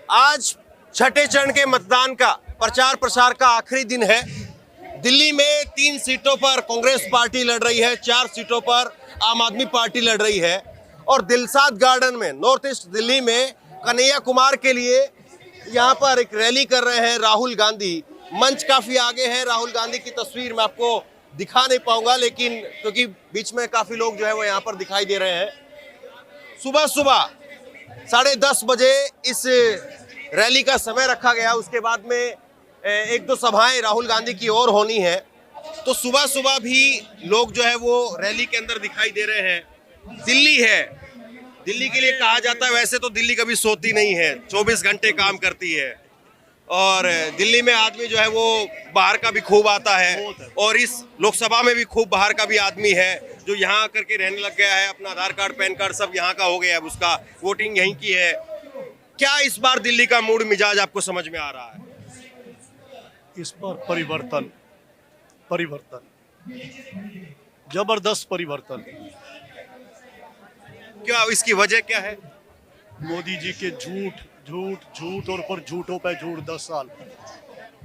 आज छठे चरण के मतदान का प्रचार प्रसार का आखिरी दिन है। दिल्ली में 3 सीटों पर कांग्रेस पार्टी लड़ रही है, 4 सीटों पर आम आदमी पार्टी लड़ रही है और दिलसाद गार्डन में नॉर्थ ईस्ट दिल्ली में कन्हैया कुमार के लिए यहाँ पर एक रैली कर रहे हैं राहुल गांधी। मंच काफी आगे है, राहुल गांधी की तस्वीर मैं आपको दिखा नहीं पाऊंगा, लेकिन क्योंकि बीच में काफी लोग जो है वो यहाँ पर दिखाई दे रहे हैं। सुबह सुबह 10:30 बजे इस रैली का समय रखा गया। उसके बाद में 1-2 सभाएं राहुल गांधी की ओर होनी है, तो सुबह सुबह भी लोग जो है वो रैली के अंदर दिखाई दे रहे हैं। दिल्ली है, दिल्ली के लिए कहा जाता है, वैसे तो दिल्ली कभी सोती नहीं है, 24 घंटे काम करती है और दिल्ली में आदमी जो है वो बाहर का भी खूब आता है और इस लोकसभा में भी खूब बाहर का भी आदमी है जो यहाँ आकर के रहने लग गया है। अपना आधार कार्ड, पैन कार्ड सब यहाँ का हो गया है, उसका वोटिंग यहीं की है। क्या इस बार दिल्ली का मूड मिजाज आपको समझ में आ रहा है? इस बार परिवर्तन जबरदस्त परिवर्तन। क्या इसकी वजह क्या है? मोदी जी के झूठ और पर झूठों पे झूठ। 10 साल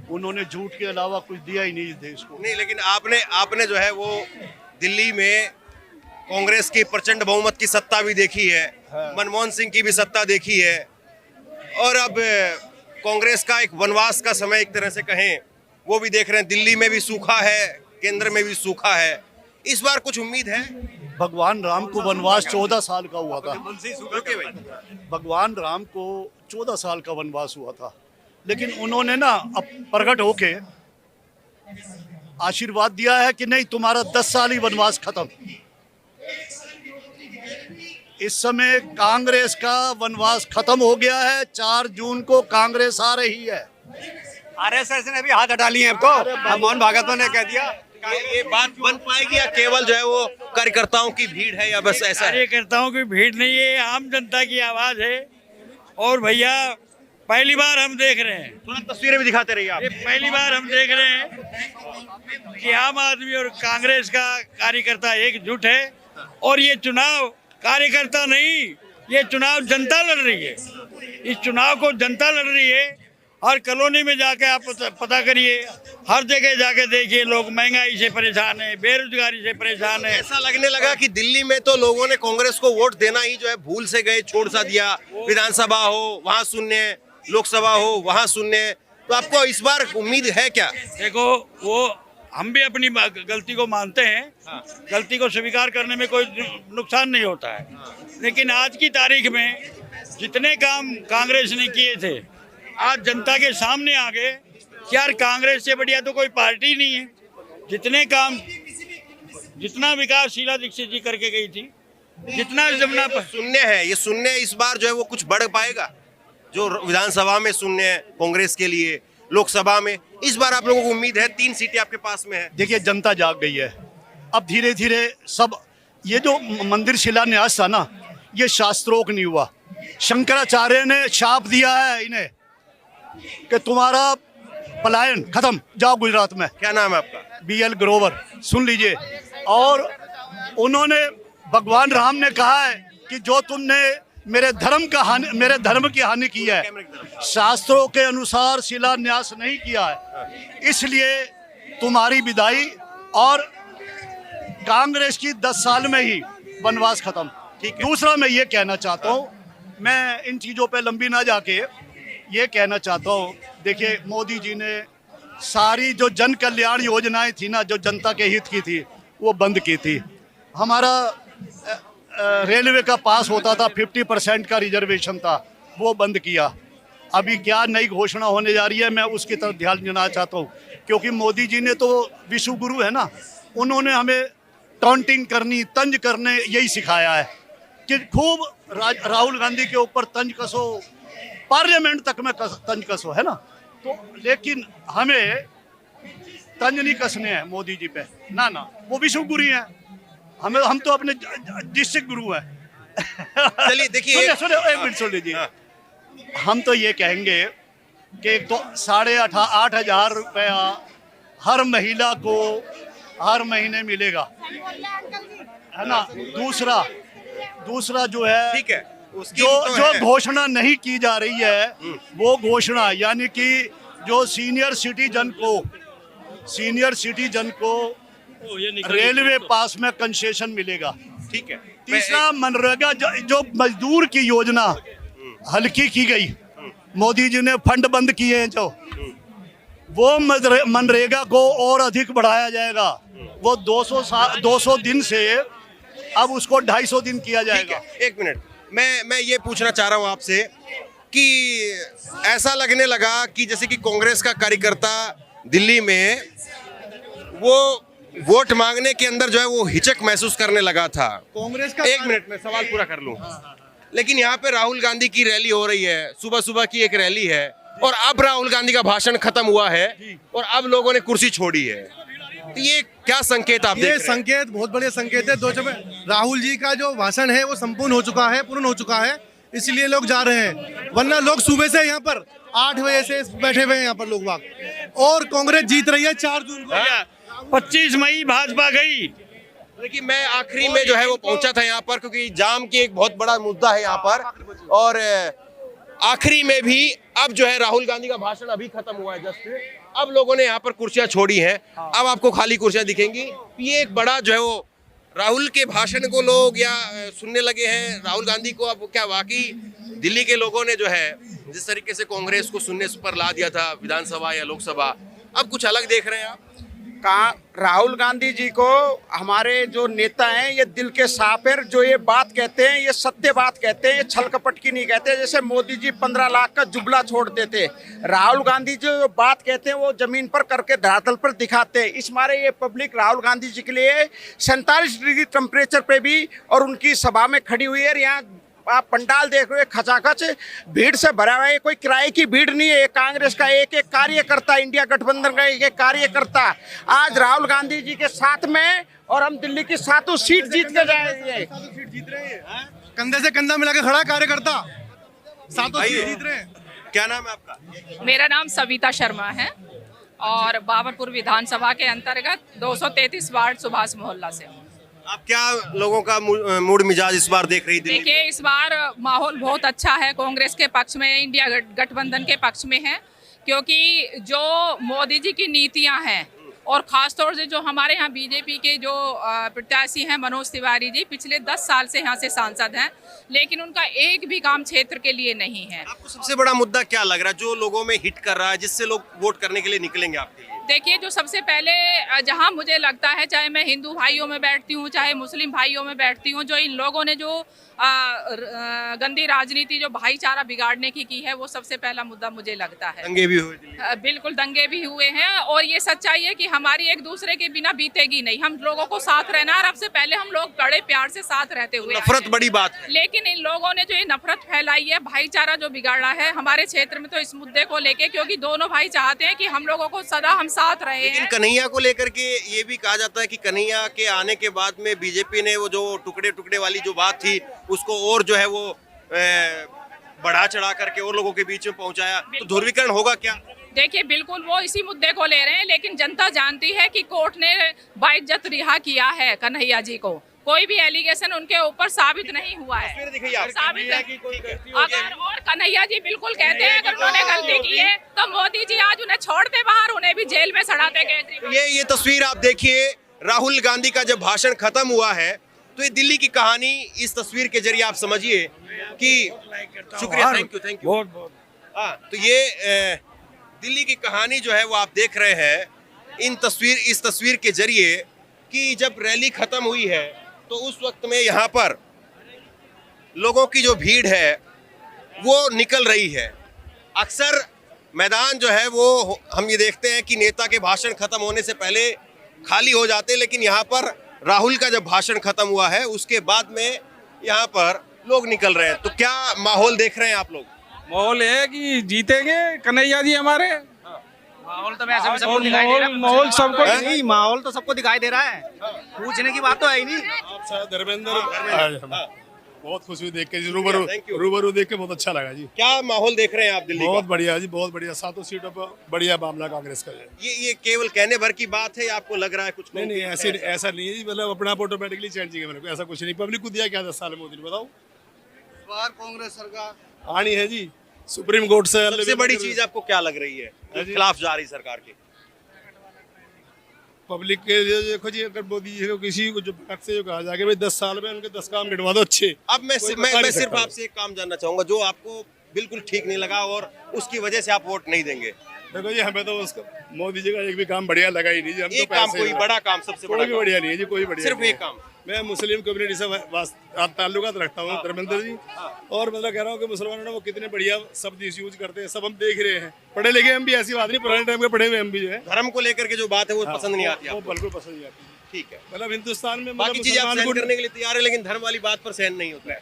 उन्होंने झूठ के अलावा कुछ दिया ही नहीं इस देश को। नहीं, लेकिन आपने जो है वो दिल्ली में कांग्रेस की प्रचंड बहुमत की सत्ता भी देखी है, मनमोहन सिंह की भी सत्ता देखी है और अब कांग्रेस का एक वनवास का समय एक तरह से कहें वो भी देख रहे हैं। दिल्ली में भी सूखा है, केंद्र में भी सूखा है। इस बार कुछ उम्मीद है? भगवान राम को वनवास 14 साल का हुआ था। भगवान राम को 14 साल का वनवास हुआ था, लेकिन उन्होंने ना अब प्रकट होके आशीर्वाद दिया है कि नहीं, तुम्हारा 10 साल ही वनवास खत्म। इस समय कांग्रेस का वनवास खत्म हो गया है। 4 जून को कांग्रेस आ रही है। आरएसएस ने भी हाथ हटा लिए हैं। अब तो मोहन भागवत ने कह दिया ये बात बन पाएगी या केवल जो है वो कार्यकर्ताओं की भीड़ है या बस ऐसा है? कार्यकर्ताओं की भीड़ नहीं है, आम जनता की आवाज है। और भैया पहली बार हम देख रहे हैं, थोड़ा तस्वीरें भी दिखाते रहिए आप। ये पहली बार हम देख रहे हैं कि आम आदमी और कांग्रेस का कार्यकर्ता एकजुट है और ये चुनाव कार्यकर्ता नहीं, ये चुनाव जनता लड़ रही है। इस चुनाव को जनता लड़ रही है। हर कॉलोनी में जाके आप पता करिए, हर जगह जाके देखिए, लोग महंगाई से परेशान है, बेरोजगारी से परेशान है। ऐसा लगने लगा कि दिल्ली में तो लोगों ने कांग्रेस को वोट देना ही जो है भूल से गए, छोड़ सा दिया। विधानसभा हो वहाँ शून्य, लोकसभा हो वहाँ शून्य। तो आपको इस बार उम्मीद है क्या? देखो, वो हम भी अपनी गलती को मानते हैं, गलती को स्वीकार करने में कोई नुकसान नहीं होता है, लेकिन आज की तारीख में जितने काम कांग्रेस ने किए थे आज जनता के सामने आ गए। यार, कांग्रेस से बढ़िया तो कोई पार्टी नहीं है। जितने काम, जितना विकास शीला दीक्षित जी करके गई थी, जितना जमुना पर शून्य है, ये शून्य इस बार जो है वो कुछ बढ़ पाएगा? जो विधानसभा में शून्य है कांग्रेस के लिए, लोकसभा में इस बार आप लोगों को उम्मीद है? 3 सीटें आपके पास में है। देखिए, जनता जाग गई है। अब धीरे धीरे सब, ये जो मंदिर शिलान्यास था ना, ये शास्त्रोक्त नहीं हुआ। शंकराचार्य ने शाप दिया है इन्हें कि तुम्हारा पलायन खत्म, जाओ गुजरात में। क्या नाम है आपका? BL ग्रोवर, सुन लीजिए। और उन्होंने, भगवान राम ने कहा है कि जो तुमने मेरे धर्म की हानि की है, शास्त्रों के अनुसार शिलान्यास नहीं किया है, इसलिए तुम्हारी विदाई। और कांग्रेस की 10 साल में ही वनवास खत्म। दूसरा मैं ये कहना चाहता हूँ, मैं इन चीज़ों पे लंबी ना जाके ये कहना चाहता हूँ, देखिए, मोदी जी ने सारी जो जन कल्याण योजनाएं थी ना, जो जनता के हित की थी, वो बंद की थी। हमारा रेलवे का पास होता था, 50% का रिजर्वेशन था, वो बंद किया। अभी क्या नई घोषणा होने जा रही है, मैं उसकी तरफ ध्यान देना चाहता हूँ, क्योंकि मोदी जी ने तो विश्व गुरु है ना, उन्होंने हमें टॉन्टिंग करनी, तंज करने यही सिखाया है कि खूब राहुल गांधी के ऊपर तंज कसो, पार्लियामेंट तक में तंज कसो, है ना। तो लेकिन हमें तंज नहीं कसने हैं मोदी जी पे, ना, वो विश्व गुरु हैं। हम तो अपने डिस्ट्रिक्ट गुरु हैं। चलिए देखिए, एक मिनट सुन लीजिए। हम तो ये कहेंगे कि एक तो 8,500 रुपया हर महिला को हर महीने मिलेगा, है ना। दूसरा जो है, ठीक है, उसकी जो तो जो है। घोषणा नहीं की जा रही है वो घोषणा, यानी कि जो सीनियर सिटीजन को रेलवे पास में कंसेशन मिलेगा। ठीक है। तीसरा, मनरेगा जो मजदूर की योजना हल्की की गई, मोदी जी ने फंड बंद किए हैं जो, वो मनरेगा को और अधिक बढ़ाया जाएगा। वो 200 दिन से अब उसको 250 दिन किया ठीक जाएगा। है, एक मिनट, मैं ये पूछना चाह रहा हूं आपसे कि ऐसा लगने लगा कि जैसे कि कांग्रेस का कार्यकर्ता दिल्ली में वो वोट मांगने के अंदर जो है वो हिचक महसूस करने लगा था। कांग्रेस का एक मिनट में सवाल पूरा कर लूं। लेकिन यहाँ पे राहुल गांधी की रैली हो रही है, सुबह सुबह की एक रैली है, और अब राहुल गांधी का भाषण खत्म हुआ है और अब लोगों ने कुर्सी छोड़ी है। तो ये क्या संकेत आप देख ये रहे हैं? संकेत बहुत बढ़िया संकेत है। राहुल जी का जो भाषण है वो संपूर्ण हो चुका है, पूर्ण हो चुका है, इसलिए लोग जा रहे हैं। वरना लोग सुबह से यहाँ पर 8 बजे से बैठे हुए हैं यहाँ पर लोग बाग, और कांग्रेस जीत रही है 4 जून को। 25 मई भाजपा गई। देखिए, मैं आखिरी में जो है वो पहुंचा था यहाँ पर, क्योंकि जाम की एक बहुत बड़ा मुद्दा है यहाँ पर, और आखिरी में भी अब जो है राहुल गांधी का भाषण अभी खत्म हुआ है जस्ट, अब लोगों ने यहाँ पर कुर्सियां छोड़ी हैं। अब आपको खाली कुर्सियां दिखेंगी। ये एक बड़ा जो है वो राहुल के भाषण को लोग या सुनने लगे हैं, राहुल गांधी को। अब क्या वाकई दिल्ली के लोगों ने जो है जिस तरीके से कांग्रेस को शून्य पर ला दिया था विधानसभा या लोकसभा, अब कुछ अलग देख रहे हैं आप? राहुल गांधी जी को हमारे जो नेता हैं ये दिल के साफ है, जो ये बात कहते हैं ये सत्य बात कहते हैं, ये छल कपट की नहीं कहते। जैसे मोदी जी 15 लाख का जुमला छोड़ते थे, राहुल गांधी जी जो बात कहते हैं वो जमीन पर करके धरातल पर दिखाते हैं। इस मारे ये पब्लिक राहुल गांधी जी के लिए 47 डिग्री टेम्परेचर पे भी और उनकी सभा में खड़ी हुई है। यहाँ आप पंडाल देख रहे हो, खचाखच भीड़ से भरा हुआ है, कोई किराए की भीड़ नहीं है। कांग्रेस का एक एक कार्यकर्ता, इंडिया गठबंधन का एक एक कार्यकर्ता आज राहुल गांधी जी के साथ में, और हम दिल्ली की 7 सीट जीत के जाएंगे। कंधे से कंधा मिला के खड़ा कार्यकर्ता, 7 सीट जीत रहे हैं। क्या नाम है आपका? मेरा नाम सविता शर्मा है और बाबरपुर विधानसभा के अंतर्गत 233 वार्ड सुभाष मोहल्ला से हूँ। आप क्या लोगों का मूड मिजाज इस बार देख रही थी? देखिए, इस बार माहौल बहुत अच्छा है, कांग्रेस के पक्ष में, इंडिया गठबंधन के पक्ष में है, क्योंकि जो मोदी जी की नीतियां हैं, और खास तौर से जो हमारे यहाँ बीजेपी के जो प्रत्याशी हैं मनोज तिवारी जी, पिछले 10 साल से यहाँ से सांसद हैं, लेकिन उनका एक भी काम क्षेत्र के लिए नहीं है। आपको सबसे बड़ा मुद्दा क्या लग रहा है जो लोगों में हिट कर रहा है, जिससे लोग वोट करने के लिए निकलेंगे आपके लिए? देखिए, जो सबसे पहले जहां मुझे लगता है, चाहे मैं हिंदू भाइयों में बैठती हूं चाहे मुस्लिम भाइयों में बैठती हूं, जो इन लोगों ने जो गंदी राजनीति जो भाईचारा बिगाड़ने की है, वो सबसे पहला मुद्दा मुझे लगता है। दंगे भी हुए दिल्ली में। बिल्कुल दंगे भी हुए हैं, और ये सच्चाई है कि हमारी एक दूसरे के बिना बीतेगी नहीं। हम लोगों को साथ रहना है, और अब से पहले हम लोग बड़े प्यार से साथ रहते हुए आए नफरत हैं। बड़ी बात है। लेकिन इन लोगों ने जो ये नफरत फैलाई है, भाईचारा जो बिगाड़ा है हमारे क्षेत्र में, तो इस मुद्दे को लेके, क्योंकि दोनों भाई चाहते हैं कि हम लोगों को सदा हम साथ रहे लेकिन हैं। कन्हैया को लेकर के ये भी कहा जाता है कि कन्हैया के आने के बाद में बीजेपी ने वो जो टुकड़े टुकड़े वाली जो बात थी उसको और जो है वो बढ़ा चढ़ा करके और लोगों के बीच में पहुंचाया, तो ध्रुवीकरण होगा क्या? देखिए, बिल्कुल वो इसी मुद्दे को ले रहे हैं, लेकिन जनता जानती है कि कोर्ट ने बाइज्जत रिहा किया है कन्हैया जी को। कोई भी एलिगेशन उनके ऊपर साबित नहीं हुआ है। दिखाइए आप। साबित अगर, और कन्हैया जी बिल्कुल कहते हैं अगर उन्होंने गलती की है तो मोदी जी आज उन्हें छोड़ते बाहर, उन्हें भी जेल में सड़ाते केजरीवाल। ये तस्वीर आप देखिए, राहुल गांधी का जब भाषण खत्म हुआ है, तो ये दिल्ली की कहानी इस तस्वीर के जरिए आप समझिए कि शुक्रिया, थैंक यू बहुत बहुत। हाँ, तो ये दिल्ली की कहानी जो है वो आप देख रहे हैं इस तस्वीर के जरिए कि जब रैली खत्म हुई है तो उस वक्त में यहाँ पर लोगों की जो भीड़ है वो निकल रही है। अक्सर मैदान जो है वो हम ये देखते हैं कि नेता के भाषण खत्म होने से पहले खाली हो जाते हैं, लेकिन यहाँ पर राहुल का जब भाषण खत्म हुआ है उसके बाद में यहाँ पर लोग निकल रहे हैं। तो क्या माहौल देख रहे हैं आप लोग? माहौल है कि जीतेंगे कन्हैया जी हमारे। माहौल तो वैसे भी सबको दिखाई दे रहा है। माहौल सबको नहीं, माहौल तो सबको दिखाई दे रहा है, पूछने की बात तो है ही नहीं। धर्मेंद्र, बहुत खुशी हुई देख के जी, Thank you. रूबरू देख के बहुत अच्छा लगा जी। क्या माहौल देख रहे हैं आप दिल्ली बहुत का? बढ़िया जी, बहुत बढ़िया। 7 सीटों पर बढ़िया मामला कांग्रेस का है। ये केवल कहने भर की बात है या आपको लग रहा है कुछ? नहीं नहीं, ऐसा नहीं है जी, मतलब अपना ऑटोमेटिकली चेंजिंग है मेरे को, ऐसा कुछ नहीं। पब्लिक को दिया क्या 10 साल मोदी ने, बताओ? बार कांग्रेस सरकार आनी है जी, सुप्रीम कोर्ट से। सबसे बड़ी चीज आपको क्या लग रही है जो खिलाफ जा रही सरकार के? पब्लिक के लिए देखो जी, अगर मोदी जी को किसी को जो भगत से जो कहा जाएगा भाई 10 साल में उनके 10 काम गिनवा दो अच्छे। अब मैं सिर्फ आपसे एक काम जानना चाहूंगा जो आपको बिल्कुल ठीक नहीं लगा और उसकी वजह से आप वोट नहीं देंगे। देखो जी, हमें तो उसका मोदी जी का एक भी काम बढ़िया लगा ही नहीं जी। हम एक तो काम, पैसे कोई बड़ा काम, सबसे बड़ा कोई भी काम। बढ़िया नहीं है जी, कोई बढ़िया सिर्फ नहीं एक है। काम। मैं मुस्लिम कम्युनिटी से ताल्लुकात रखता हूँ धर्मेंद्र जी, और मतलब कह रहा हूँ कि मुसलमानों ने वो कितने बढ़िया शब्द यूज करते हैं, सब हम देख रहे हैं। पढ़े लिखे हम भी, ऐसी बात नहीं, पुराने टाइम के पढ़े हुए हम भी जो है। धर्म को लेकर के जो बात है वो पसंद नहीं आती वो आपको? बिल्कुल पसंद नहीं आती। ठीक है, मतलब हिंदुस्तान में बाकी चीजें आप सहन करने के लिए तैयार है लेकिन धर्म वाली बात पर सहन नहीं होता है,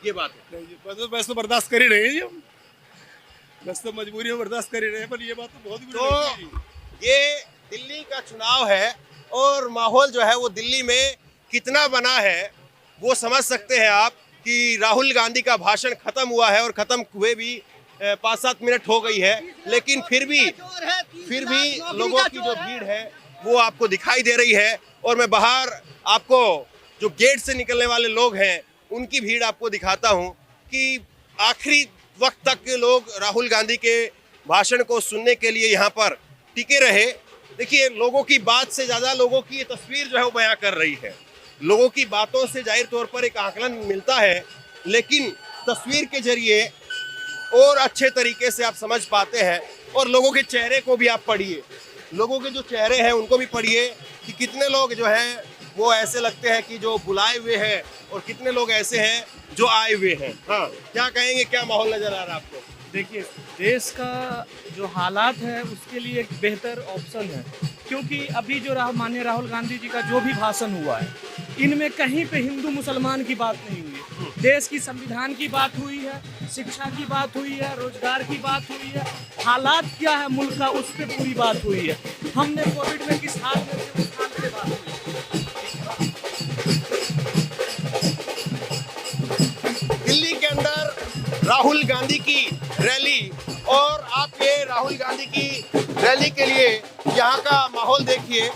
ये बात है। बस तो बर्दाश्त कर ही रहे हैं जी हम, बस तो मजबूरी में बर्दाश्त कर ही रहे हैं। पर ये बात तो बहुत तो ये दिल्ली का चुनाव है और माहौल जो है वो दिल्ली में कितना बना है वो समझ सकते हैं आप कि राहुल गांधी का भाषण खत्म हुआ है और खत्म हुए भी 5-7 मिनट हो गई है, लेकिन फिर भी लोगों की जो भीड़ है वो आपको दिखाई दे रही है। और मैं बाहर आपको जो गेट से निकलने वाले लोग हैं उनकी भीड़ आपको दिखाता हूं कि आखिरी वक्त तक के लोग राहुल गांधी के भाषण को सुनने के लिए यहाँ पर टिके रहे। देखिए, लोगों की बात से ज़्यादा लोगों की ये तस्वीर जो है वो बयां कर रही है। लोगों की बातों से जाहिर तौर पर एक आकलन मिलता है, लेकिन तस्वीर के जरिए और अच्छे तरीके से आप समझ पाते हैं। और लोगों के चेहरे को भी आप पढ़िए, लोगों के जो चेहरे हैं उनको भी पढ़िए कि कितने लोग जो हैं वो ऐसे लगते हैं कि जो बुलाए हुए हैं और कितने लोग ऐसे हैं जो आए हुए हैं। हाँ, क्या कहेंगे, क्या माहौल नजर आ रहा है आपको? देखिए, देश का जो हालात है उसके लिए एक बेहतर ऑप्शन है, क्योंकि अभी जो माननीय राहुल गांधी जी का जो भी भाषण हुआ है इनमें कहीं पे हिंदू मुसलमान की बात नहीं हुई है। देश की संविधान की बात हुई है, शिक्षा की बात हुई है, रोजगार की बात हुई है, हालात क्या है मुल्क का उस पर पूरी बात हुई है। हमने कोविड में किस हाल में थे उस हाल से बात हुई है। दिल्ली के अंदर राहुल गांधी की रैली, और आप ये राहुल गांधी की रैली के लिए यहाँ का माहौल देखिए।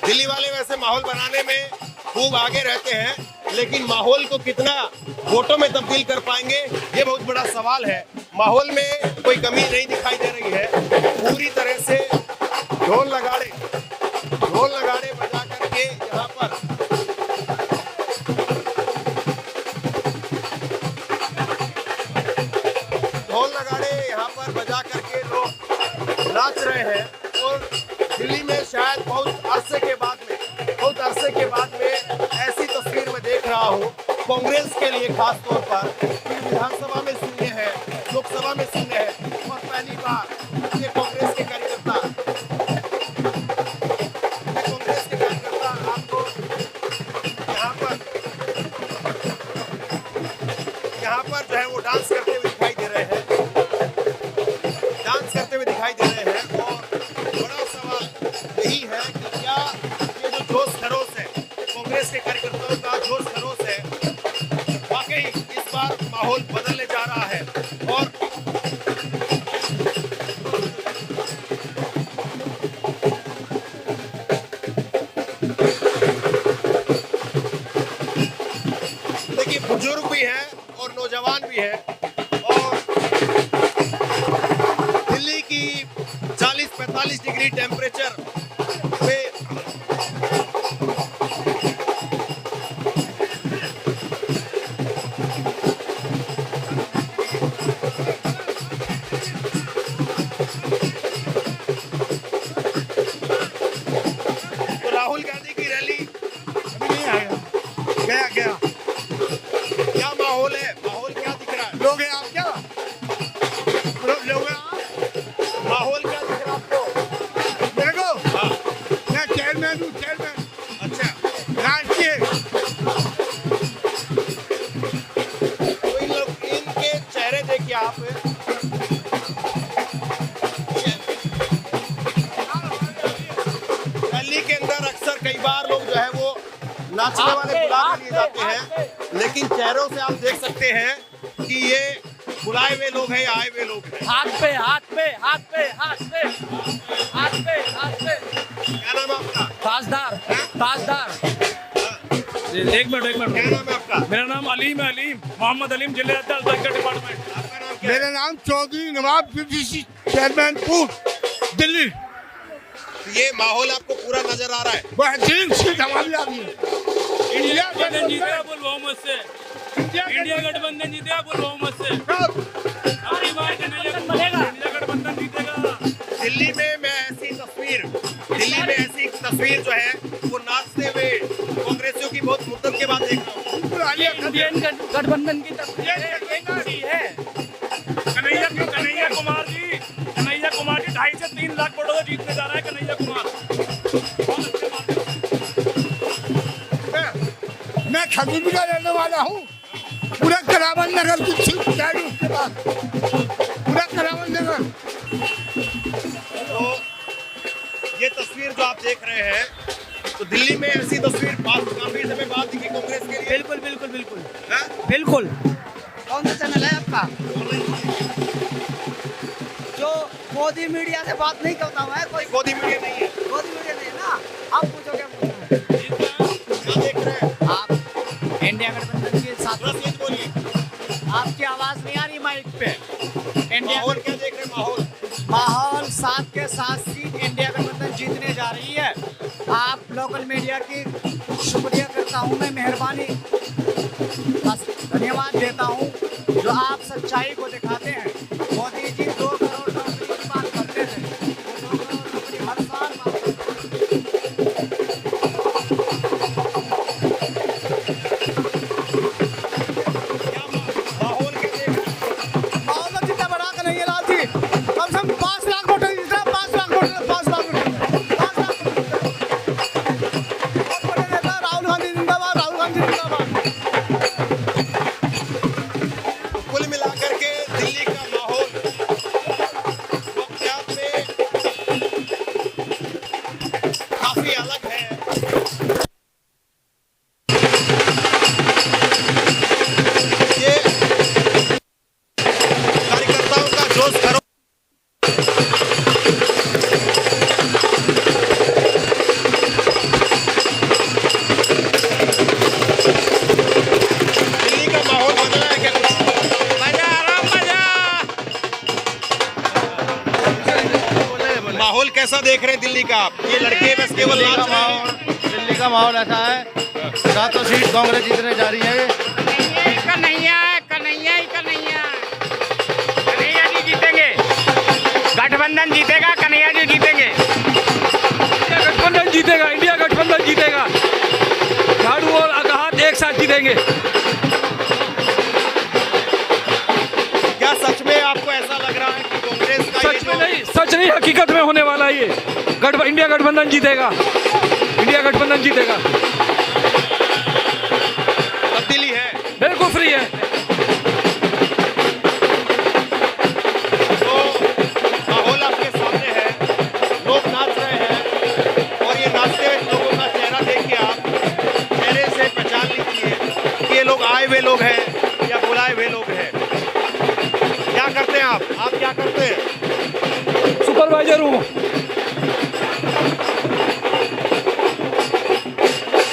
दिल्ली वाले वैसे माहौल बनाने में खूब आगे रहते हैं, लेकिन माहौल को कितना वोटों में तब्दील कर पाएंगे ये बहुत बड़ा सवाल है। माहौल में कोई कमी नहीं दिखाई दे रही है, पूरी तरह से ढोल नगाड़े बजा करके यहाँ पर बजा करके लोग नाच रहे हैं। और दिल्ली में शायद बहुत अरसे के बाद में ऐसी तस्वीर मैं देख रहा हूँ कांग्रेस के लिए, खास तौर पर विधानसभा में शून्य है, लोकसभा में शून्य है, और पहली बार ये कांग्रेस के कार्यकर्ता आपको यहाँ पर जो है वो डांस करते हुए दिखाई दे रहे हैं। और बड़ा सवाल यही है कि क्या ये जो जोश खरोश है, कांग्रेस के कार्यकर्ताओं का जोश खरोश है, वाकई इस बार माहौल बदलने जा रहा है। और देखिए, बुजुर्ग भी है और नौजवान भी है, और दिल्ली की 40-45 डिग्री टेम्परेचर पे तो राहुल गांधी की रैली अभी नहीं आएगा, गया क्या माहौल है, माहौल क्या दिख रहा है? लोग हैं आप, क्या लोग हैं माहौल क्या दिख रहा है आपको? मेरे को? हाँ, मैं चेयरमैन हूँ, चेयरमैन। अच्छा, राष्ट्रीय तो इन लोग, इनके चेहरे देखिए आप। दिल्ली के अंदर अक्सर कई बार लोग जो है वो नाचने वाले बुला के लिए जाते हैं, लेकिन चेहरों से आप देख सकते हैं कि ये बुलाए हुए लोग हैं या आए हुए लोग हैं। हाथ पे क्या नाम है आपका? ताजदार। एक मिनट क्या नाम है आपका? मेरा नाम अलीम है, अलीम मोहम्मद अलीम, जिले अध्यक्ष डिपार्टमेंट। आपका नाम क्या है? मेरा नाम चौधरी नवाब पीपीसी चेयरमैन पूर्व, दिल्ली। ये माहौल आपको पूरा नजर आ रहा है। बेहतरीन सीट हमारी आ रही है। इंडिया गठबंधन जीतेगा फुल बहुमत से, इंडिया गठबंधन जीतेगा फुल बहुमत से। अगली बार इंडिया गठबंधन जीतेगा। दिल्ली में ऐसी तस्वीर जो है वो नाचते हुए कांग्रेसियों की बहुत मुद्दत के बाद देख रहा हूँ। इंडियन गठबंधन की तस्वीर है। कन्हैया कुमार जी 2.5 से 3 लाख वोटों से जीतने जा रहा है कन्हैया कुमार। बहुत अच्छे माध्यम। मैं खजूरी का रहने वाला हूँ। पूरा करावन नगर की सीट जाएगी उसके बाद, पूरा करावन नगर। तो ये तस्वीर जो आप देख रहे हैं, तो दिल्ली में ऐसी तस्वीर काफी समय बाद दिखी कांग्रेस के लिए। बिल्कुल बिल्कुल बिल्कुल हाँ? बिल्कुल। कौन सा चैनल है आपका? जो मोदी मीडिया से बात नहीं करता हूँ मैं, कोई मोदी मीडिया नहीं है। मोदी मीडिया नहीं है ना। आप पूछो क्या पूछना है? क्या देख रहे हैं? आप इंडिया गठबंधन के साथ, थोड़ा तेज बोलिए। आपकी आवाज नहीं आ रही माइक पे। इंडिया माहौल क्या देख रहे हैं? माहौल 7 के 7 सीट इंडिया गठबंधन जीतने जा रही है। आप लोकल मीडिया की शुक्रिया करता हूँ मैं, मेहरबानी बस धन्यवाद देता हूँ जो आप सच्चाई को दिखाते हैं। मोदी जी 2 करोड़ नौकरी की बात करते थे, 2 करोड़ नौकरी हर साल माहौल क्या देख रहे हैं? माहौल में जितना बड़ा कन्हैया लाल जी कम से कम 5 लाख वोटर जीता, 5 lakh voter, 5 lakh voter, 5 lakh voter. बहुत बड़े नेता राहुल गांधी जिंदाबाद, राहुल गांधी जिंदाबाद। कुल मिलाकर के दिल्ली का माहौल वक्तियात में काफी अलग है। ये कार्यकर्ताओं का जोश खरोश दिल्ली का माहौल बदला है क्या कुछ? माहौल कैसा देख रहे हैं दिल्ली का आप? ये लड़के बस केवल नाच रहे हैं। दिल्ली का माहौल ऐसा है, 7 सीट कांग्रेस जीतने जा रही है। कन्हैया जी जीतेंगे, गठबंधन जीतेगा, कन्हैया जी जीतेंगे। गठबंधन जीतेगा, इंडिया गठबंधन जीतेगा। झाड़ू और अगाहत एक साथ जीतेंगे। क्या सच में आपको ऐसा लग रहा है कि कांग्रेस का ये सच में जो नहीं, सच नहीं, हकीकत में होने वाला है ये। इंडिया गठबंधन जीतेगा, इंडिया गठबंधन जीतेगा। तब्दीली है? बिल्कुल फ्री है। तो माहौल आपके सामने है, लोग नाच रहे हैं और ये नाचते हुए लोगों का चेहरा देखिए आप, चेहरे से पहचान लीजिए कि ये लोग आए हुए लोग हैं या बुलाए हुए लोग हैं। क्या करते हैं आप क्या करते हैं? सुपरवाइजर हूँ।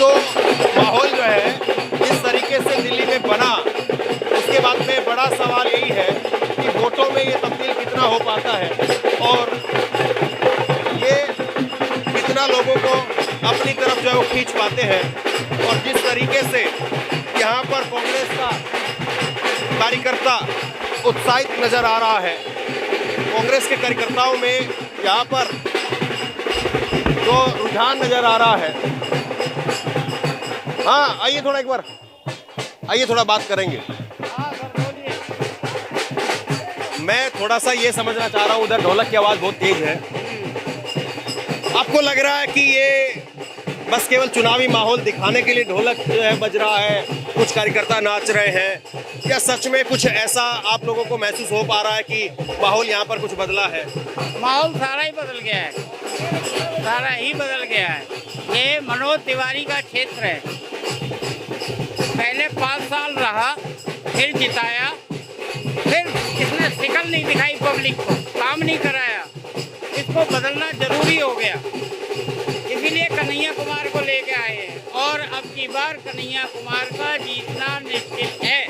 तो माहौल जो है इस तरीके से दिल्ली में बना, उसके बाद में बड़ा सवाल यही है कि वोटों में ये तब्दील कितना हो पाता है और ये कितना लोगों को अपनी तरफ जो है वो खींच पाते हैं। और जिस तरीके से यहाँ पर कांग्रेस का कार्यकर्ता उत्साहित नजर आ रहा है, कांग्रेस के कार्यकर्ताओं में यहाँ पर जो रुझान नजर आ रहा है। हाँ आइए थोड़ा, एक बार आइए, थोड़ा बात करेंगे। मैं थोड़ा सा ये समझना चाह रहा हूँ, उधर ढोलक की आवाज़ बहुत तेज है। आपको लग रहा है कि ये बस केवल चुनावी माहौल दिखाने के लिए ढोलक जो है बज रहा है, कुछ कार्यकर्ता नाच रहे हैं, या सच में कुछ ऐसा आप लोगों को महसूस हो पा रहा है कि माहौल यहाँ पर कुछ बदला है? माहौल सारा ही बदल गया है, सारा ही बदल गया है। ये मनोज तिवारी का क्षेत्र है। पहले 5 साल रहा, फिर जिताया, फिर इसने शिकल नहीं दिखाई पब्लिक को, काम नहीं कराया। इसको बदलना जरूरी हो गया, इसीलिए कन्हैया कुमार को लेके आए हैं। और अब की बार कन्हैया कुमार का जीतना निश्चित है।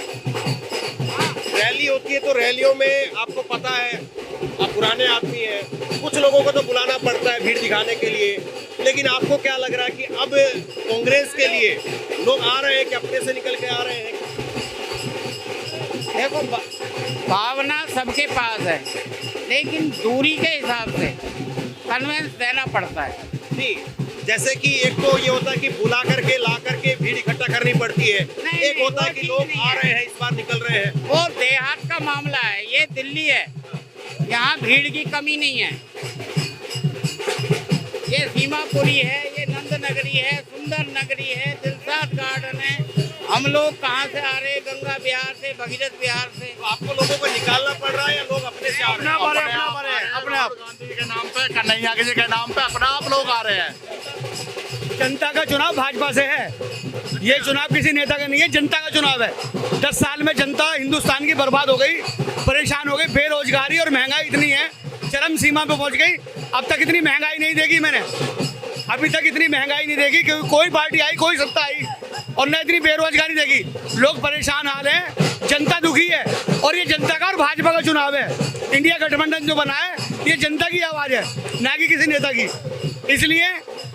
रैली होती है तो रैलियों में आपको पता है, आप पुराने आदमी हैं, कुछ लोगों को तो बुलाना पड़ता है भीड़ दिखाने के लिए, लेकिन आपको क्या लग रहा है कि अब कांग्रेस के लिए लोग आ रहे हैं कि अपने से निकल के आ रहे हैं? देखो भावना सबके पास है, लेकिन दूरी के हिसाब से कन्वेंस देना पड़ता है। नहीं, जैसे कि एक तो ये होता है कि बुला करके ला करके भीड़ इकट्ठा करनी पड़ती है, एक होता है कि लोग आ रहे हैं, इस बार निकल रहे हैं। वो देहात का मामला है, ये दिल्ली है, यहाँ भीड़ की कमी नहीं है। ये सीमापुरी है, ये नंद नगरी है, सुंदर नगरी है, दिलशाद गार्डन है। हम लोग कहाँ से आ रहे हैं? गंगा बिहार से, भगीरथ बिहार से। तो आपको लोगों को निकालना पड़ रहा है या लोग अपने से आ रहे हैं? अपने आप गांधी जी के नाम पे, कन्हैया जी के नाम पे अपने आप लोग आ रहे हैं। जनता का चुनाव भाजपा से है, ये चुनाव किसी नेता का नहीं है, जनता का चुनाव है। 10 साल में जनता हिंदुस्तान की बर्बाद हो गई, परेशान हो गई, बेरोजगारी और महंगाई इतनी है, चरम सीमा पे पहुंच गई। अब तक इतनी महंगाई नहीं देखी मैंने, अभी तक इतनी महंगाई नहीं देखी, क्योंकि कोई पार्टी आई, कोई सत्ता आई, और न इतनी बेरोजगारी देखी। लोग परेशान हाल हैं, जनता दुखी है, और ये जनता का और भाजपा का चुनाव है। इंडिया गठबंधन जो बना है, ये जनता की आवाज़ है, ना कि किसी नेता की। इसलिए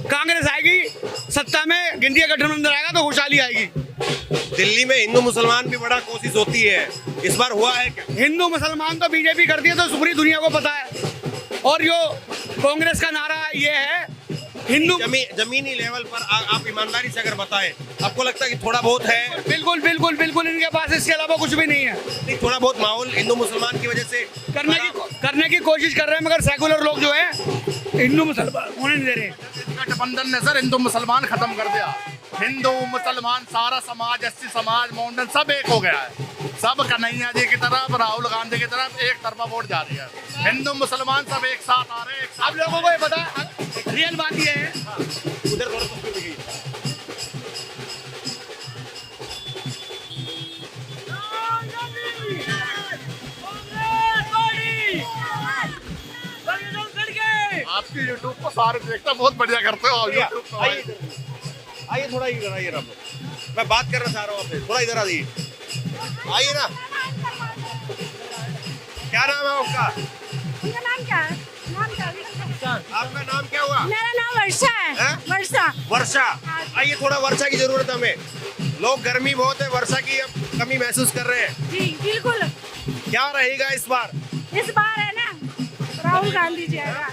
कांग्रेस आएगी सत्ता में, इंडिया गठबंधन आएगा तो खुशहाली आएगी। दिल्ली में हिंदू मुसलमान भी बड़ा कोशिश होती है, इस बार हुआ है क्या? हिंदू मुसलमान तो बीजेपी करती है, तो पूरी दुनिया को पता है। और जो कांग्रेस का नारा ये है, हिंदू जमीनी लेवल पर आप ईमानदारी से अगर बताएं, आपको लगता है कि थोड़ा बहुत है? बिल्कुल बिल्कुल बिल्कुल, इनके पास इसके अलावा कुछ भी नहीं है। नहीं, थोड़ा बहुत माहौल हिंदू मुसलमान की वजह से करने की कोशिश कर रहे हैं, मगर सेकुलर लोग जो है हिंदू मुसलमान होने नहीं दे रहे। गठबंधन ने सर हिंदू मुसलमान खत्म कर दिया। हिंदू मुसलमान सारा समाज, एससी समाज, मॉडर्न सब एक हो गया है। सब कन्हैया जी की तरफ, राहुल गांधी की तरफ एक तरफा वोट जा रही है। हिंदू मुसलमान सब एक साथ आ रहे हैं। आप लोगों को ये पता है, रियल बात ये है, उधर थोड़ा तस्वीर दिखाइए। आपकी यूट्यूब को सारे देखता, बहुत बढ़िया करते हो यूट्यूब। आइए थोड़ा इधर आइए आप लोग, मैं बात करना चाह रहा हूँ आपसे, थोड़ा इधर आइए, आइए ना। क्या नाम है आपका? मेरा नाम क्या है? आपका नाम क्या हुआ? मेरा नाम वर्षा है। वर्षा। वर्षा, आइए थोड़ा वर्षा की जरूरत है हमें, लोग गर्मी बहुत है, वर्षा की अब कमी महसूस कर रहे हैं। जी बिल्कुल। क्या रहेगा इस बार? इस बार है ना, राहुल गांधी जी आएगा,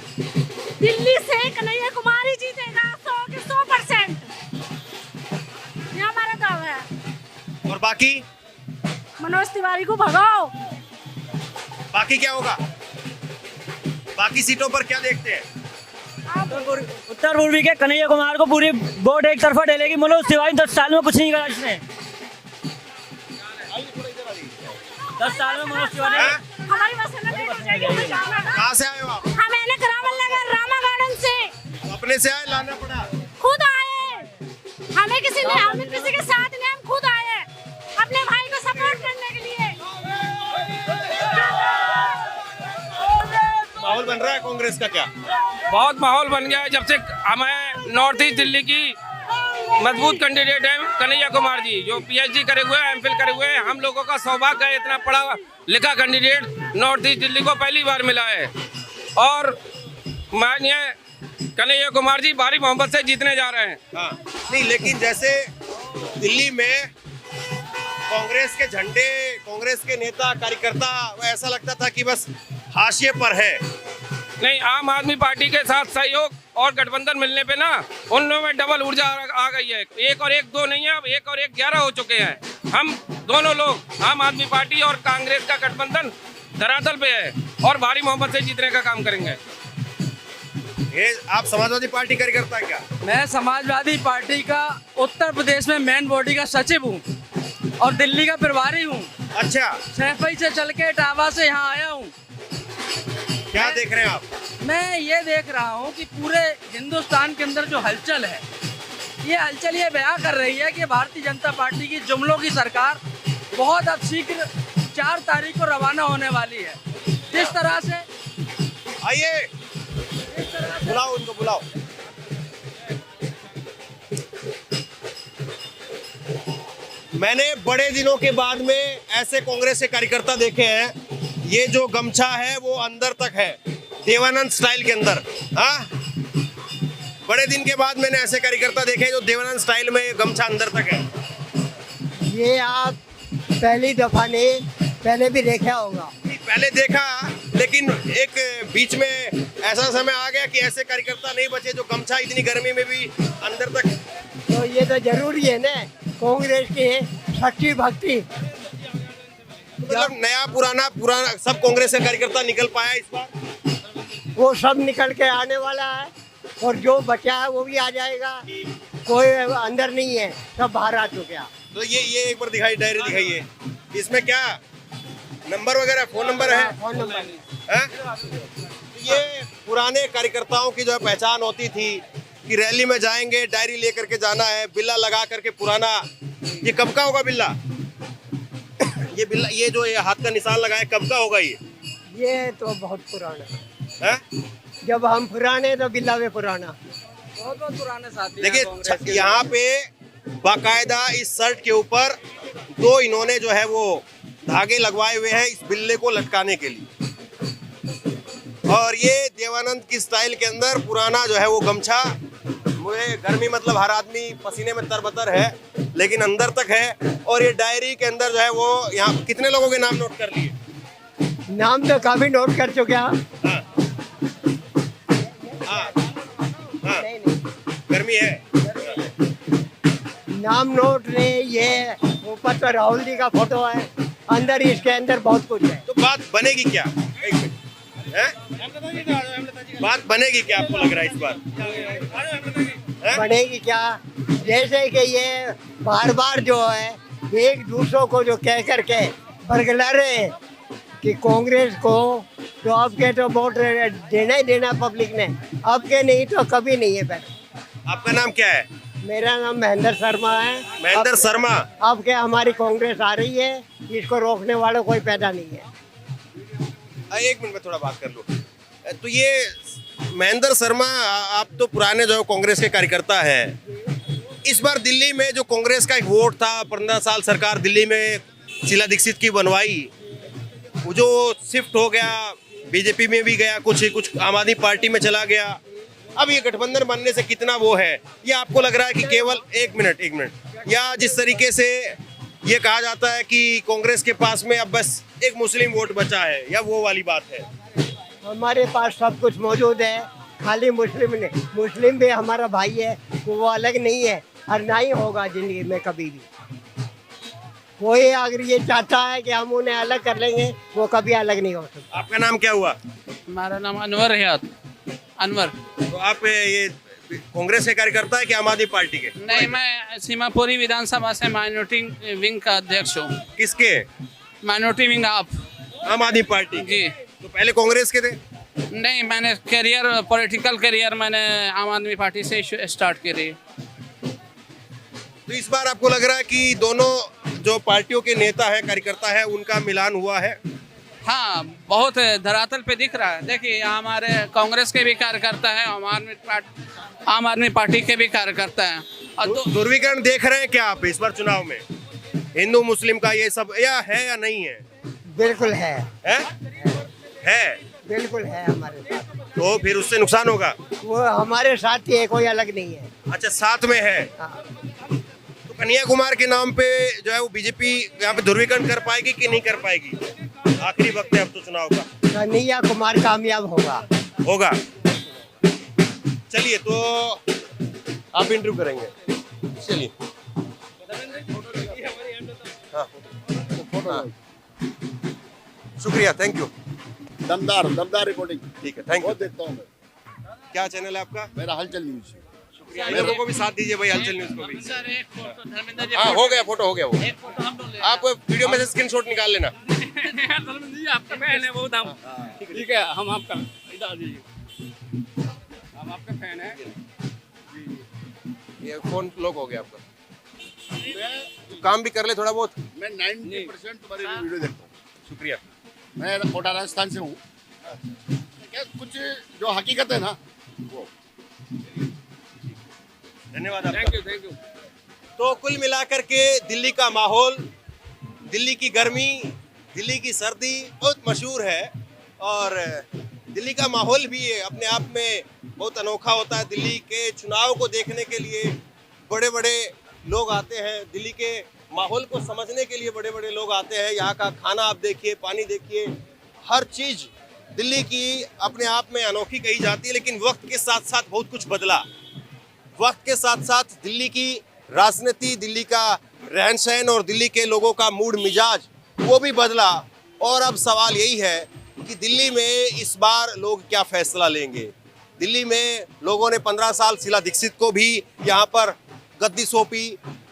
दिल्ली से कन्हैया कुमार ही जीतेगा 100 के 100%, ये हमारा दावा है। और बाकी? मनोज तिवारी को भगाओ। बाकी क्या होगा? बाकी सीटों पर क्या देखते हैं? उत्तर पूर्वी के कन्हैया कुमार को पूरी वोट एक तरफा डलेगी। मनोज तिवारी 10 साल में कुछ नहीं करा इसने। 10 साल में मनोज तिवारी हमारी बस हो जाएगी। कहाँ से आए हो आप? हमें करावल नगर रामा गार्डन से। अपने से आए, लाना पड़ा? खुद आए, हमें किसी के साथ नहीं, हम खुद आए अपने भाई को सपोर्ट करने के लिए। माहौल बन रहा है कांग्रेस का क्या? बहुत माहौल बन गया है, जब से हमें नॉर्थ ईस्ट दिल्ली की मजबूत कैंडिडेट है कन्हैया कुमार जी, जो पीएचडी करे हुए हैं, एमफिल करे हुए हैं। हम लोगों का सौभाग्य है, इतना पढ़ा लिखा कैंडिडेट नॉर्थ ईस्ट दिल्ली को पहली बार मिला है। और माननीय कन्हैया कुमार जी भारी मोहब्बत से जीतने जा रहे हैं। हाँ, नहीं लेकिन जैसे दिल्ली में कांग्रेस के झंडे, कांग्रेस के नेता कार्यकर्ता, ऐसा लगता था कि बस हाशिए पर है। नहीं, आम आदमी पार्टी के साथ सहयोग और गठबंधन मिलने पे ना उन लोगों में डबल ऊर्जा आ गई है। 1 और 1 2 नहीं है, अब 1 और 1 11 हो चुके हैं। हम दोनों लोग आम आदमी पार्टी और कांग्रेस का गठबंधन धरातल पे है और भारी मोहब्बत से जीतने का काम करेंगे। ये आप समाजवादी पार्टी कार्यकर्ता है क्या? मैं समाजवादी पार्टी का उत्तर प्रदेश में मेन बॉडी का सचिव हूँ और दिल्ली का प्रभारी हूँ। अच्छा, सैफई से चल के इटावा से यहाँ आया हूँ। क्या देख रहे हैं आप? मैं ये देख रहा हूँ कि पूरे हिंदुस्तान के अंदर जो हलचल है, ये हलचल ये बयां कर रही है कि भारतीय जनता पार्टी की जुमलों की सरकार बहुत अब शीघ्र 4 तारीख को रवाना होने वाली है। जिस तरह से आइए, बुलाओ उनको, बुलाओ। मैंने बड़े दिनों के बाद में ऐसे कांग्रेस के कार्यकर्ता देखे हैं। ये जो गमछा है वो अंदर तक है, देवानंद स्टाइल के अंदर। हाँ, बड़े दिन के बाद मैंने ऐसे कार्यकर्ता देखे जो देवानंद स्टाइल में गमछा अंदर तक है। ये आप पहली दफा नहीं, पहले भी देखा होगा। पहले देखा, लेकिन एक बीच में ऐसा समय आ गया कि ऐसे कार्यकर्ता नहीं बचे जो गमछा इतनी गर्मी में भी अंदर तक। तो ये तो जरूरी है ना, कांग्रेस की सच्ची भक्ति। मतलब नया पुराना सब कांग्रेस का कार्यकर्ता निकल पाया इस बार। वो सब निकल के आने वाला है, और जो बचा है वो भी आ जाएगा। कोई अंदर नहीं है, सब बाहर आ चुके हैं। तो ये एक बार दिखाई, डायरी दिखाइए। इसमें क्या नंबर वगैरह, फोन नंबर है? फोन नंबर है? ये पुराने कार्यकर्ताओं की जो पहचान होती थी कि रैली में जाएंगे, डायरी लेकर के जाना है, बिल्ला लगा करके पुराना। ये कब का होगा बिल्ला? ये बिल्ला, ये जो ये हाथ का निशान लगा है, कब का होगा ये तो बहुत पुराना है। जब हम पुराने तो बिल्ला भी पुराना। बहुत पुराने साथी। देखिए यहाँ पे बाकायदा इस शर्ट के ऊपर दो इन्होंने जो है वो धागे लगवाए हुए हैं इस बिल्ले को लटकाने के लिए। और ये देवानंद की स्टाइल के अंदर पुराना जो है वो गमछा। मुझे गर्मी मतलब हर आदमी पसीने में तरबतर है, लेकिन अंदर तक है। और ये डायरी के अंदर जो है वो, यहाँ कितने लोगों के नाम नोट कर लिए? नाम तो काफी नोट कर चुके हैं। गर्मी है, नाम नोट नहीं। ये ऊपर तो राहुल जी का फोटो है, अंदर इसके अंदर बहुत कुछ है। तो बात बनेगी क्या? एक मिनट, बात बनेगी क्या आपको लग रहा है इस बार? बनेगी क्या? जैसे कि ये बार बार जो है एक दूसरों को जो कह करके बरगला रहे हैं कि कांग्रेस को तो आपके तो वोट देना ही देना पब्लिक ने, आपके नहीं तो कभी नहीं है। आपका नाम क्या है? मेरा नाम महेंद्र शर्मा है। महेंद्र शर्मा। अब क्या हमारी कांग्रेस आ रही है, इसको रोकने वाला कोई पैदा नहीं है। एक मिनट में थोड़ा बात कर लो। तो ये महेंद्र शर्मा, आप तो पुराने जो कांग्रेस के कार्यकर्ता हैं। इस बार दिल्ली में जो कांग्रेस का एक वोट था, 15 साल सरकार दिल्ली में शीला दीक्षित की बनवाई, वो जो शिफ्ट हो गया, बीजेपी में भी गया, कुछ आम आदमी पार्टी में चला गया। अब ये गठबंधन बनने से कितना वो है, ये आपको लग रहा है कि केवल एक मिनट, या जिस तरीके से ये कहा जाता है कि कांग्रेस के पास में अब बस एक मुस्लिम वोट बचा है, या वो वाली बात है? हमारे पास सब कुछ मौजूद है, खाली मुस्लिम नहीं। मुस्लिम भी हमारा भाई है, वो अलग नहीं है और ना ही होगा जिंदगी में कभी भी। कोई अगर ये चाहता है कि हम उन्हें अलग कर लेंगे, वो कभी अलग नहीं हो सकता। आपका नाम क्या हुआ? हमारा नाम अनवर है। अनवर। तो आप ये कांग्रेस के कार्यकर्ता है कि आम आदमी पार्टी के? नहीं, मैं सीमापुरी विधानसभा से माइनॉरिटी विंग का अध्यक्ष हूँ। किसके? Minority wing. आप? आम आदमी पार्टी जी। तो पहले कांग्रेस के थे? नहीं, मैंने पॉलिटिकल करियर मैंने आम आदमी पार्टी से स्टार्ट करी। तो इस बार आपको लग रहा है कि दोनों जो पार्टियों के नेता हैं, कार्यकर्ता है, उनका मिलान हुआ है? हाँ, बहुत धरातल पे दिख रहा है। देखिए, यहाँ हमारे कांग्रेस के भी कार्यकर्ता है, आम आदमी पार्टी के भी कार्यकर्ता है। और ध्रुवीकरण देख रहे हैं क्या आप इस बार चुनाव में? हिंदू मुस्लिम का ये सब या नहीं है? बिल्कुल है। बिल्कुल है हमारे साथ। तो फिर उससे नुकसान होगा? वो हमारे साथ ही है, कोई अलग नहीं है। अच्छा, साथ में है। तो कन्हैया कुमार के नाम पे जो है वो बीजेपी यहाँ पे ध्रुवीकरण कर पाएगी कि नहीं कर पाएगी? आखिरी वक्त है अब तो चुनाव का। कन्हैया कुमार कामयाब होगा। चलिए, तो आप इंटरव्यू करेंगे, चलिए। हाँ। शुक्रिया, थैंक यू। दमदार रिपोर्टिंग। ठीक है, थैंक यू। देखता हूँ मैं। क्या चैनल है आपका? मेरा हलचल न्यूज। शुक्रिया, मेरे को भी साथ दीजिए भाई, हलचल न्यूज को भी। सर, एक फोटो धर्मेंद्र जी। हाँ, हो गया, फोटो हो गया वो। एक फोटो हम लोग आप वीडियो में से स्क्रीनशॉट निकाल लेना। धर्मेंद्र जी, आपका फैन है बहुत। हम ठीक है, हम आपका इधर दीजिए, हम आपका फैन है। ये फोन लॉक हो गया आपका। काम भी कर ले थोड़ा बहुत। मैं 90% तुम्हारी वीडियो देखता हूँ। शुक्रिया। मैं कोटा राजस्थान से हूँ। क्या कुछ जो हकीकत है ना वो। धन्यवाद आपका। Thank you. तो कुल मिलाकर के दिल्ली का माहौल, दिल्ली की गर्मी, दिल्ली की सर्दी बहुत मशहूर है और दिल्ली का माहौल भी अपने आप में बहुत अनोखा होता है। दिल्ली के चुनाव को देखने के लिए बड़े बड़े लोग आते हैं, दिल्ली के माहौल को समझने के लिए बड़े बड़े लोग आते हैं। यहाँ का खाना आप देखिए, पानी देखिए, हर चीज़ दिल्ली की अपने आप में अनोखी कही जाती है। लेकिन वक्त के साथ साथ बहुत कुछ बदला। वक्त के साथ साथ दिल्ली की राजनीति, दिल्ली का रहन सहन और दिल्ली के लोगों का मूड मिजाज वो भी बदला। और अब सवाल यही है कि दिल्ली में इस बार लोग क्या फैसला लेंगे। दिल्ली में लोगों ने 15 साल शीला दीक्षित को भी यहाँ पर गद्दी सौंपी,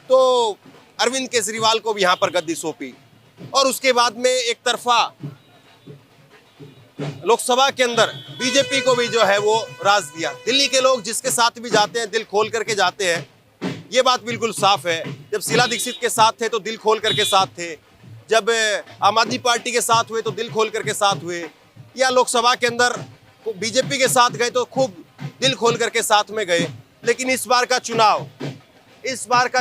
तो अरविंद केजरीवाल को भी यहाँ पर गद्दी सौंपी और उसके बाद में एक तरफा लोकसभा के अंदर बीजेपी को भी जो है वो राज दिया। दिल्ली के लोग जिसके साथ भी जाते हैं दिल खोल करके जाते हैं, ये बात बिल्कुल साफ है। जब शीला दीक्षित के साथ थे तो दिल खोल करके साथ थे, जब आम आदमी पार्टी के साथ हुए तो दिल खोल करके साथ हुए, या लोकसभा के अंदर बीजेपी के साथ गए तो खूब दिल खोल करके साथ में गए। लेकिन इस बार का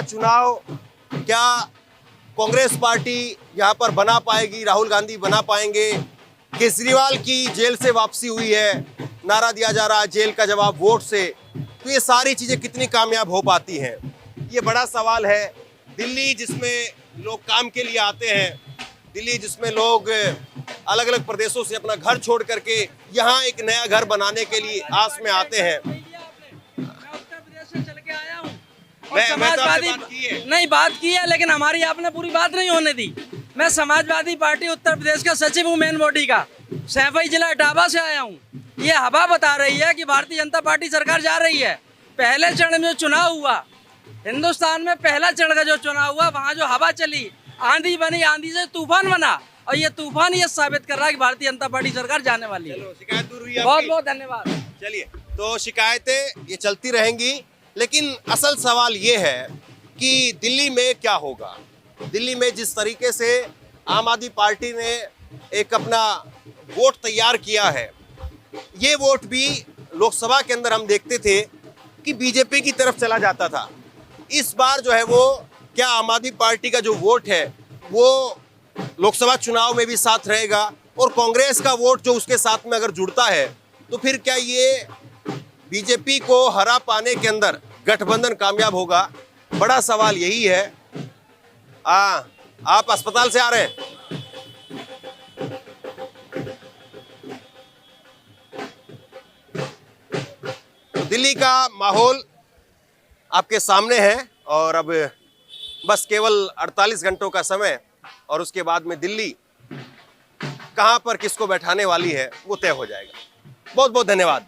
चुनाव क्या कांग्रेस पार्टी यहाँ पर बना पाएगी, राहुल गांधी बना पाएंगे? केजरीवाल की जेल से वापसी हुई है, नारा दिया जा रहा है जेल का जवाब वोट से, तो ये सारी चीज़ें कितनी कामयाब हो पाती हैं, ये बड़ा सवाल है। दिल्ली जिसमें लोग काम के लिए आते हैं, दिल्ली जिसमें लोग अलग अलग प्रदेशों से अपना घर छोड़ करके यहाँ एक नया घर बनाने के लिए आस में आते हैं। समाजवादी नहीं बात की है, लेकिन हमारी आपने पूरी बात नहीं होने दी। मैं समाजवादी पार्टी उत्तर प्रदेश का सचिव हूँ, मेन बॉडी का, सैफई जिला इटावा से आया हूँ। ये हवा बता रही है कि भारतीय जनता पार्टी सरकार जा रही है। पहले चरण में जो चुनाव हुआ, हिंदुस्तान में पहला चरण का जो चुनाव हुआ, वहाँ जो हवा चली, आंधी बनी, आंधी से तूफान बना, और ये तूफान ये साबित कर रहा है कि भारतीय जनता पार्टी सरकार जाने वाली है। शिकायत दूर हुई, बहुत बहुत धन्यवाद। चलिए, तो शिकायतें ये चलती रहेंगी, लेकिन असल सवाल ये है कि दिल्ली में क्या होगा। दिल्ली में जिस तरीके से आम आदमी पार्टी ने एक अपना वोट तैयार किया है, ये वोट भी लोकसभा के अंदर हम देखते थे कि बीजेपी की तरफ चला जाता था। इस बार जो है वो क्या आम आदमी पार्टी का जो वोट है वो लोकसभा चुनाव में भी साथ रहेगा, और कांग्रेस का वोट जो उसके साथ में अगर जुड़ता है तो फिर क्या ये बीजेपी को हरा पाने के अंदर गठबंधन कामयाब होगा? बड़ा सवाल यही है। आप अस्पताल से आ रहे हैं? तो दिल्ली का माहौल आपके सामने है और अब बस केवल 48 घंटों का समय, और उसके बाद में दिल्ली कहां पर किसको बैठाने वाली है वो तय हो जाएगा। बहुत बहुत धन्यवाद।